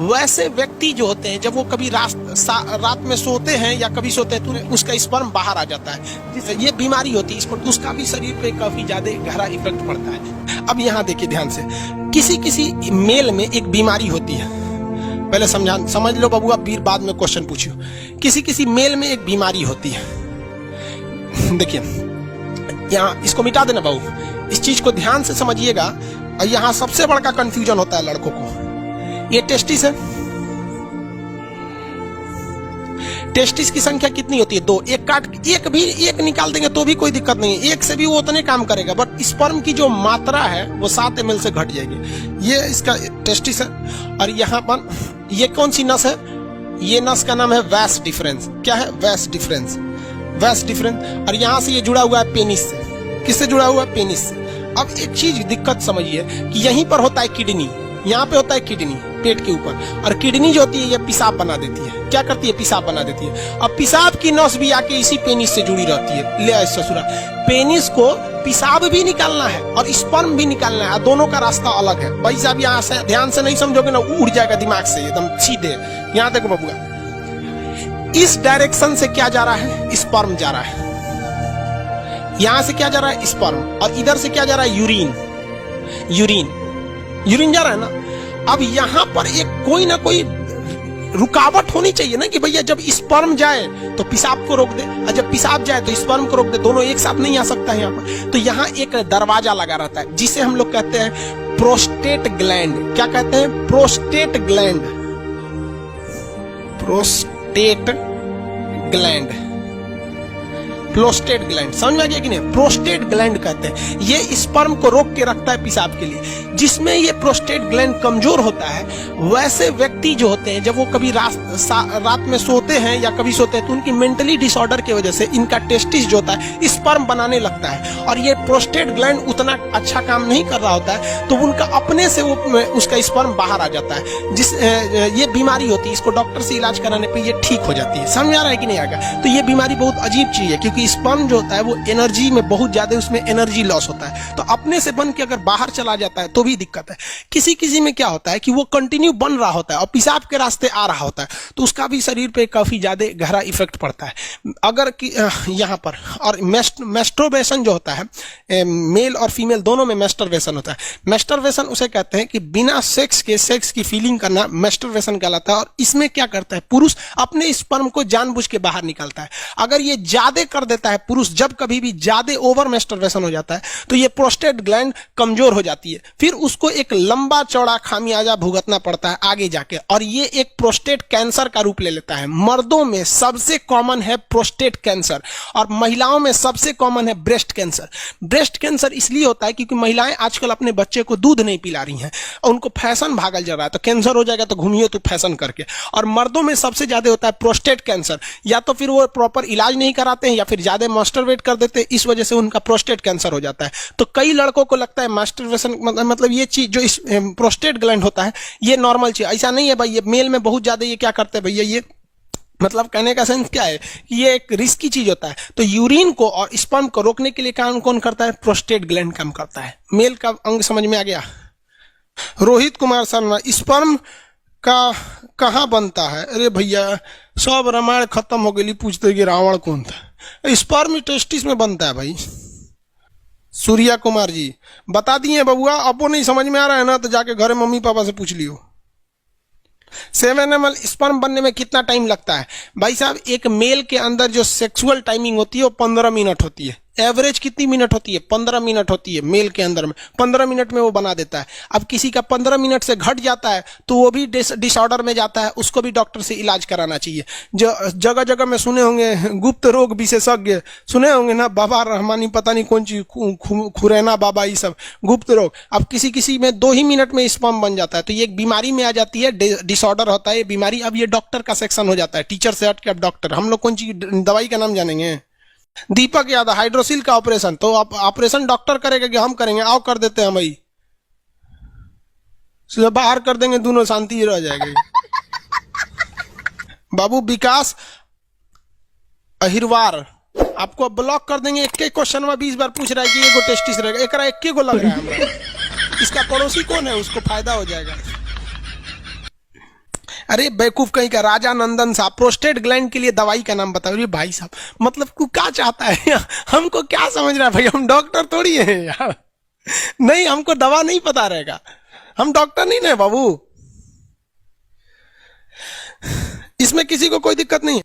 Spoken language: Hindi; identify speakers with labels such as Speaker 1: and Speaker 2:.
Speaker 1: वैसे व्यक्ति जो होते हैं जब वो कभी रात में सोते हैं या कभी सोते हैं तो उसका स्पर्म बाहर आ जाता है। ये बीमारी होती है, इस पर उसका भी शरीर पे काफी ज्यादा गहरा इफेक्ट पड़ता है। अब यहाँ देखिए ध्यान से, किसी किसी मेल में एक बीमारी होती है, पहले समझ लो बबुआ, फिर बाद में क्वेश्चन पूछियो। किसी किसी मेल में एक बीमारी होती है। देखिए यहाँ इसको मिटा देना बाबू, इस चीज को ध्यान से समझिएगा। और यहाँ सबसे बड़ा कंफ्यूजन होता है लड़कों को, ये टेस्टिस है। टेस्टिस की संख्या कितनी होती है? 2। एक निकाल देंगे तो भी कोई दिक्कत नहीं है, एक से भी वो उतने काम करेगा, बट स्पर्म की जो मात्रा है वो 7 ml से घट जाएगी। ये इसका टेस्टिस है। और यहाँ पर ये कौन सी नस है? ये नस का नाम है वैस डिफरेंस। क्या है? वैस डिफरेंस, वैस डिफरेंस। और यहाँ से ये जुड़ा हुआ है पेनिस से। किससे जुड़ा हुआ है? पेनिस से। अब एक चीज दिक्कत समझिए कि यहीं पर होता है किडनी, यहाँ पे होता है किडनी पेट के ऊपर, और किडनी जो होती है ये पेशाब बना देती है। क्या करती है? पेशाब बना देती है। अब पेशाब की नस भी आके इसी पेनिस से जुड़ी रहती है। ले ससुरा, पेनिस को पेशाब भी निकालना है और स्पर्म भी निकालना है, दोनों का रास्ता अलग है। भाई साहब यहाँ से ध्यान से नहीं समझोगे ना, उड़ जाएगा दिमाग से एकदम सीधे। यहाँ देखो बबुआ, इस डायरेक्शन से क्या जा रहा है? स्पर्म जा रहा है। यहां से क्या जा रहा है? स्पर्म। और इधर से क्या जा रहा है? यूरिन। यूरिन जा रहा है ना। अब यहां पर एक कोई ना कोई रुकावट होनी चाहिए ना, कि भैया जब स्पर्म जाए तो पेशाब को रोक दे, और जब पेशाब जाए तो स्पर्म को रोक दे। दोनों एक साथ नहीं आ सकता है यहाँ पर। तो यहाँ एक दरवाजा लगा रहता है जिसे हम लोग कहते हैं प्रोस्टेट ग्लैंड। क्या कहते हैं? Prostate gland. Prostate gland, prostate gland, समझ में आ गया कि नहीं? प्रोस्टेट ग्लैंड कहते हैं। ये स्पर्म को रोक के रखता है पेशाब के लिए। जिसमें ये प्रोस्टेट ग्लैंड कमजोर होता है, वैसे व्यक्ति जो होते हैं जब वो कभी रात में सोते हैं या कभी सोते हैं तो उनकी मेंटली डिसऑर्डर की वजह से इनका टेस्टिस जो होता है स्पर्म बनाने लगता है, और ये प्रोस्टेट ग्लैंड उतना अच्छा काम नहीं कर रहा होता है, तो उनका अपने से वो उसका स्पर्म बाहर आ जाता है। ये बीमारी होती है, इसको डॉक्टर से इलाज कराने पर ये ठीक हो जाती है। समझ आ रहा है कि नहीं आएगा? तो ये बीमारी बहुत अजीब चीज है, क्योंकि स्पर्म जो होता है वो एनर्जी में बहुत ज्यादा, उसमें एनर्जी लॉस होता है। तो अपने से बन के अगर बाहर चला जाता है तो भी दिक्कत है। किसी किसी में क्या होता है कि वो कंटिन्यू बन रहा होता है और पेशाब के रास्ते आ रहा होता है, तो उसका भी शरीर पे काफी ज्यादा गहरा इफेक्ट पड़ता है। अगर यहाँ पर और मेस्टरबेशन जो होता है, मेल और फीमेल दोनों में मेस्टरबेशन होता है। मेस्टरबेशन उसे कहते हैं कि बिना सेक्स की फीलिंग करना मेस्टरबेशन कहलाता है। और इसमें क्या करता है? पुरुष अपने स्पर्म को जानबूझ के बाहर निकालता है। अगर ये ज्यादा कर देता है पुरुष, जब कभी भी ज्यादा ओवर मेस्टरबेशन हो जाता है तो ये प्रोस्टेट ग्लैंड कमजोर हो जाती है। फिर उसको एक लंबा चौड़ा खामियाजा भुगतना पड़ता है आगे जाके, और ये एक प्रोस्टेट कैंसर का रूप ले लेता है। मर्दों में सबसे कॉमन है प्रोस्टेट कैंसर, और महिलाओं में सबसे कॉमन है ब्रेस्ट कैंसर। ब्रेस्ट कैंसर इसलिए होता है क्योंकि महिलाएं आजकल अपने बच्चे को दूध नहीं पिला रही हैं, और उनको फैशन भागल जा रहा है, तो कैंसर हो जाएगा तो घूमिए तो फैशन करके। और मर्दों में सबसे ज्यादा होता है प्रोस्टेट कैंसर, या तो फिर वो प्रॉपर इलाज नहीं कराते हैं या फिर ज्यादा मास्टरबेट कर देते हैं, इस वजह से उनका प्रोस्टेट कैंसर हो जाता है। तो कई लड़कों को लगता है मास्टरबेशन मतलब ये चीज जो इस प्रोस्टेट ग्लैंड होता है ये नॉर्मल चीज, ऐसा नहीं है भाई। ये मेल में बहुत ज्यादा ये क्या करते हैं भैया, ये मतलब कहने का सेंस क्या है कि ये एक रिस्की चीज होता है। तो यूरिन को और स्पर्म को रोकने के लिए काम कौन करता है? प्रोस्टेट ग्लैंड काम करता है। मेल का अंग समझ में आ गया? रोहित कुमार शर्मा, स्पर्म का कहाँ बनता है? अरे भैया सब रामायण खत्म हो गई, पूछते कि रावण कौन था? स्पर्म टेस्टिस में बनता है भाई। सूर्या कुमार जी बता दिए बबुआ, आपको नहीं समझ में आ रहा है ना तो जाके घर मम्मी पापा से पूछ लियो। 7 ml स्पर्म बनने में कितना टाइम लगता है? भाई साहब एक मेल के अंदर जो सेक्सुअल टाइमिंग होती है वो 15 मिनट होती है। एवरेज कितनी मिनट होती है? 15 मिनट होती है मेल के अंदर में। 15 मिनट में वो बना देता है। अब किसी का 15 मिनट से घट जाता है तो वो भी डिसऑर्डर में जाता है, उसको भी डॉक्टर से इलाज कराना चाहिए। जो जगह जगह में सुने होंगे गुप्त रोग विशेषज्ञ सुने होंगे ना, बाबा रहमानी पता नहीं कौन चीज, खुरैना बाबा, ये सब गुप्त रोग। अब किसी किसी में 2 ही मिनट में स्पर्म बन जाता है, तो ये एक बीमारी में आ जाती है, डिसऑर्डर होता है ये बीमारी। अब ये डॉक्टर का सेक्शन हो जाता है, टीचर से हट के अब डॉक्टर। हम लोग कौन चीज दवाई का नाम जानेंगे? दीपक यादव, हाइड्रोसिल का ऑपरेशन, तो ऑपरेशन डॉक्टर करेगा कि हम करेंगे? आओ कर देते हैं भाई, बाहर कर देंगे, दोनों शांति रह जाएगी। बाबू विकास अहिरवार, आपको ब्लॉक कर देंगे। एक क्वेश्चन में 20 बार पूछ रहा है कि एगो टेस्टिस रहेगा, एकरा एक गो लग रहा है हमरा। इसका पड़ोसी कौन है, उसको फायदा हो जाएगा। अरे बेवकूफ कहीं का, राजा नंदन साहब प्रोस्टेट ग्लैंड के लिए दवाई का नाम बताओ। भाई साहब मतलब तू क्या चाहता है? हमको क्या समझ रहा है भाई, हम डॉक्टर थोड़ी हैं यार। नहीं, हमको दवा नहीं पता रहेगा, हम डॉक्टर नहीं ना बाबू। इसमें किसी को कोई दिक्कत नहीं है।